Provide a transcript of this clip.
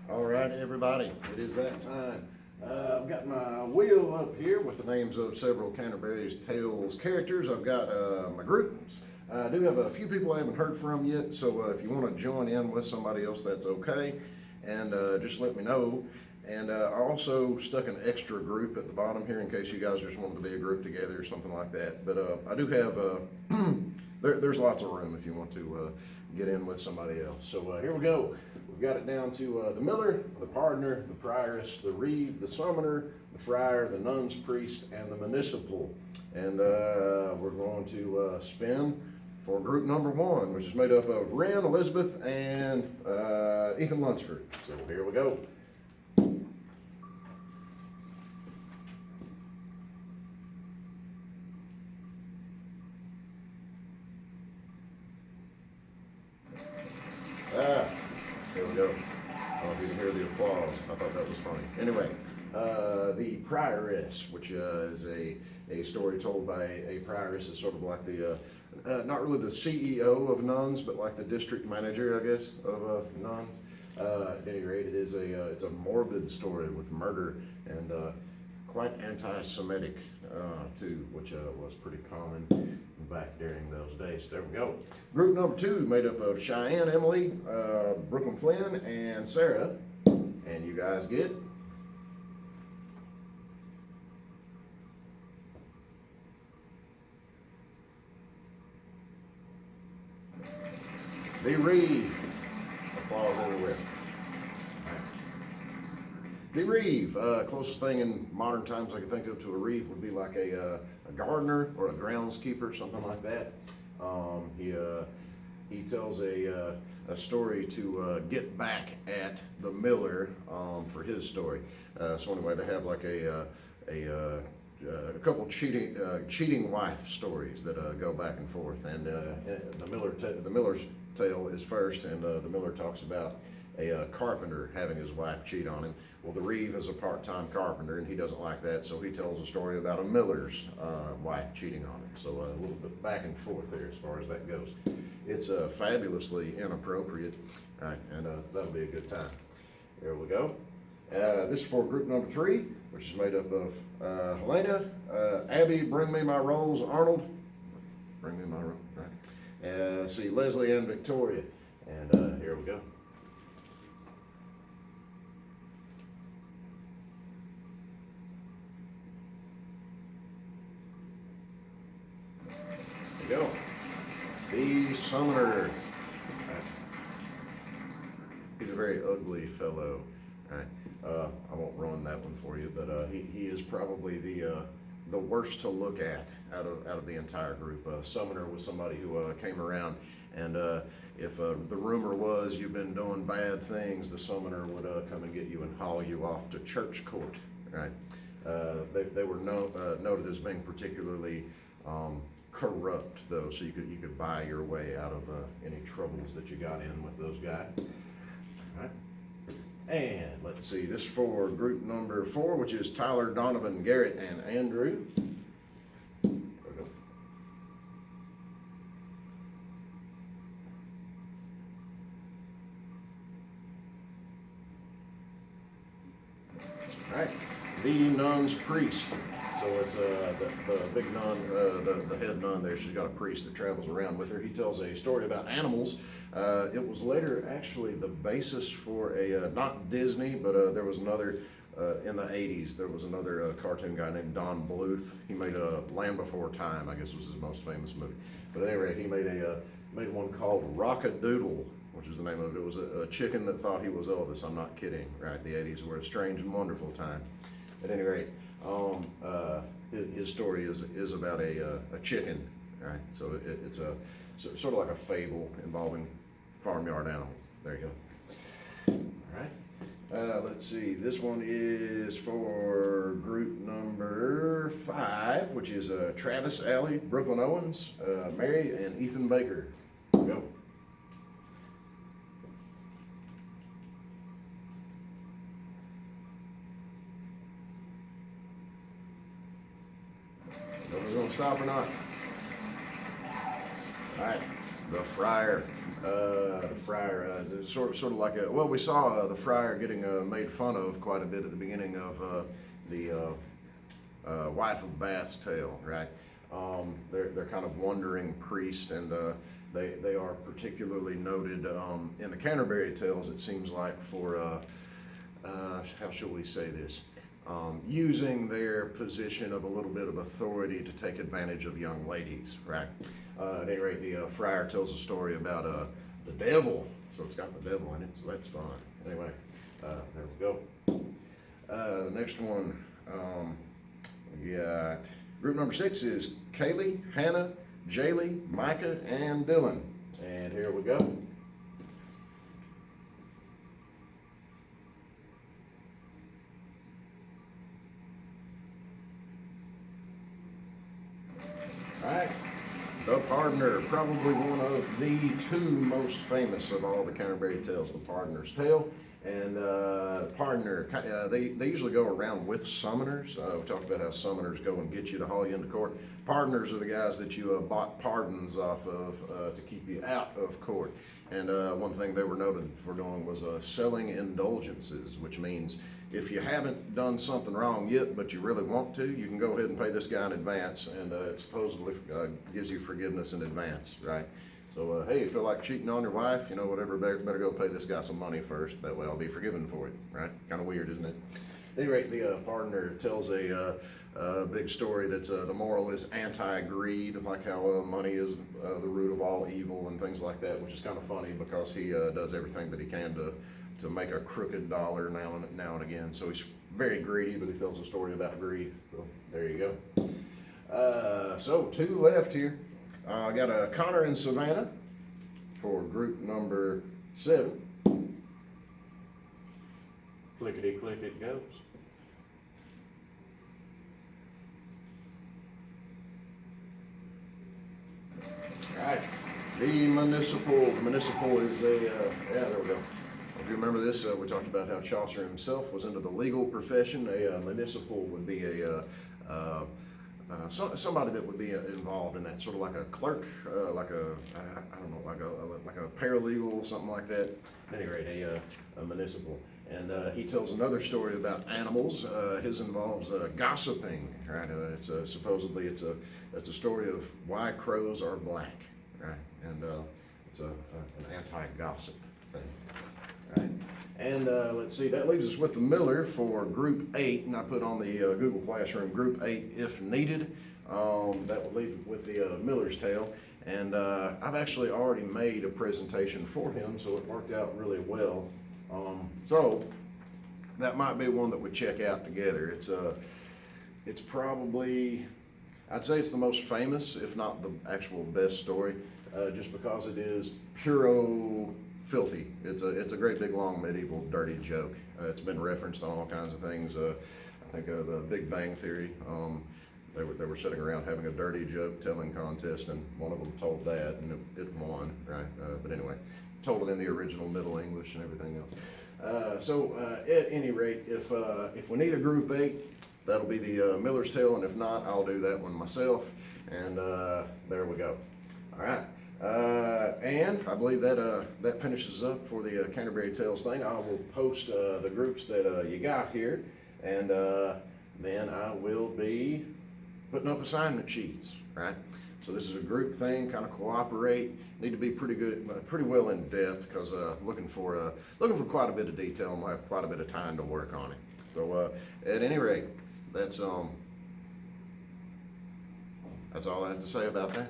All right, everybody, it is that time. I've got my wheel up here with the names of several Canterbury's Tales characters. I've got my groups. I do have a few people I haven't heard from yet, so if you want to join in with somebody else, that's okay. And just let me know. And I also stuck an extra group at the bottom here in case you guys just wanted to be a group together or something like that. But I do have, there's lots of room if you want to get in with somebody else. So here we go. We've got it down to the miller, the pardoner, the prioress, the reeve, the summoner, the friar, the nuns, priest, and the municipal. And we're going to spin for group number one, which is made up of Wren, Elizabeth, and Ethan Lunsford. So here we go. There we go. I don't know if you can hear the applause. I thought that was funny. Anyway, the prioress, which is a story told by a prioress, is sort of like the, not really the CEO of nuns, but like the district manager, I guess, of nuns. At any rate, it's a morbid story with murder and quite anti-Semitic too, which was pretty common back during those days. There we go. Group number two, made up of Cheyenne, Emily, Brooklyn Flynn, and Sarah. And you guys get the reeve. Applause everywhere. The reeve, closest thing in modern times I can think of to a reeve would be like a gardener or a groundskeeper, something like that. He tells a story to get back at the miller for his story. So anyway, they have like a couple cheating wife stories that go back and forth, and the miller's tale is first, and the miller talks about a carpenter having his wife cheat on him. Well, the reeve is a part-time carpenter, and he doesn't like that, so he tells a story about a miller's wife cheating on him. So a little bit back and forth there as far as that goes. It's fabulously inappropriate, and that'll be a good time. There we go. This is for group number three, which is made up of Helena, Abby, Bring Me My Rolls, Arnold, Bring Me My Rolls, right? See, Leslie and Victoria, and here we go. There we go. The summoner. He's a very ugly fellow. Right. I won't ruin that one for you, but he is probably the worst to look at out of the entire group. Summoner was somebody who came around, and if the rumor was you've been doing bad things, the summoner would come and get you and haul you off to church court. Right. They were noted as being particularly corrupt, though, so you could buy your way out of any troubles that you got in with those guys. All right. And let's see, this is for group number four, which is Tyler, Donovan, Garrett, and Andrew. There we go. All right, the nun's priest. So it's the big nun, the head nun there. She's got a priest that travels around with her. He tells a story about animals. It was later actually the basis for a, not Disney, but there was another, in the 80s, there was another cartoon guy named Don Bluth. He made a Land Before Time, I guess was his most famous movie. But at any rate, he made one called Rock-a-Doodle, which is the name of it. It was a chicken that thought he was Elvis. I'm not kidding, right? The 80s were a strange and wonderful time. At any rate, his story is about a chicken, right? So it's sort of like a fable involving farmyard animals. There you go. All right. Let's see. This one is for group number five, which is Travis, Allie, Brooklyn Owens, Mary, and Ethan Baker. There we go. Know if it's gonna stop or not. All right, the friar. The friar, sort of like well, we saw the friar getting made fun of quite a bit at the beginning of the Wife of Bath's tale, right? They're kind of wandering priest, and they are particularly noted in the Canterbury Tales. It seems like for how shall we say this? Using their position of a little bit of authority to take advantage of young ladies, right? At any rate, the friar tells a story about the devil, so it's got the devil in it, so that's fun. Anyway, there we go. The next one, we got group number 6 is Kaylee, Hannah, Jaylee, Micah, and Dylan. And here we go. All right, the Pardoner, probably one of the 2 most famous of all the Canterbury Tales, the Pardoner's Tale. And Pardoner, they usually go around with summoners. We talked about how summoners go and get you to haul you into court. Pardoners are the guys that you bought pardons off of to keep you out of court. And one thing they were noted for doing was selling indulgences, which means if you haven't done something wrong yet, but you really want to, you can go ahead and pay this guy in advance, and it supposedly gives you forgiveness in advance, right? So, hey, you feel like cheating on your wife, you know, whatever, better go pay this guy some money first. That way I'll be forgiven for it, right? Kind of weird, isn't it? At any rate, the Pardoner tells a big story that's the moral is anti-greed, like how money is the root of all evil and things like that, which is kind of funny because he does everything that he can to make a crooked dollar now and again. So he's very greedy, but he tells a story about greed. So there you go. So 2 left here. I got Connor and Savannah for group number 7. Clickety click it goes. All right, the municipal. The municipal is a yeah. There we go. If you remember this, we talked about how Chaucer himself was into the legal profession. A municipal would be somebody that would be involved in that, sort of like a clerk, like a I don't know, like a paralegal, something like that. At any rate, a municipal. And he tells another story about animals. His involves gossiping, right? Supposedly it's a story of why crows are black, right? And it's an anti-gossip thing, right? And let's see, that leaves us with the Miller for group 8, and I put on the Google Classroom group 8 if needed. That would leave it with the Miller's Tale. And I've actually already made a presentation for him, so it worked out really well. So that might be one that we check out together. It's probably, I'd say it's the most famous, if not the actual best story, just because it is puro filthy. It's a great big long medieval dirty joke. It's been referenced on all kinds of things. I think the Big Bang Theory. They were sitting around having a dirty joke telling contest, and one of them told that, and it won, right? But anyway, told it in the original Middle English and everything else. So at any rate, if we need a group 8, that'll be the Miller's Tale, and if not, I'll do that one myself. And there we go. All right. And I believe that finishes up for the Canterbury Tales thing. I will post the groups that you got here, and then I will be putting up assignment sheets, right? So this is a group thing, kind of cooperate. Need to be pretty well in depth, because looking for quite a bit of detail, and we'll have quite a bit of time to work on it. So at any rate, that's all I have to say about that.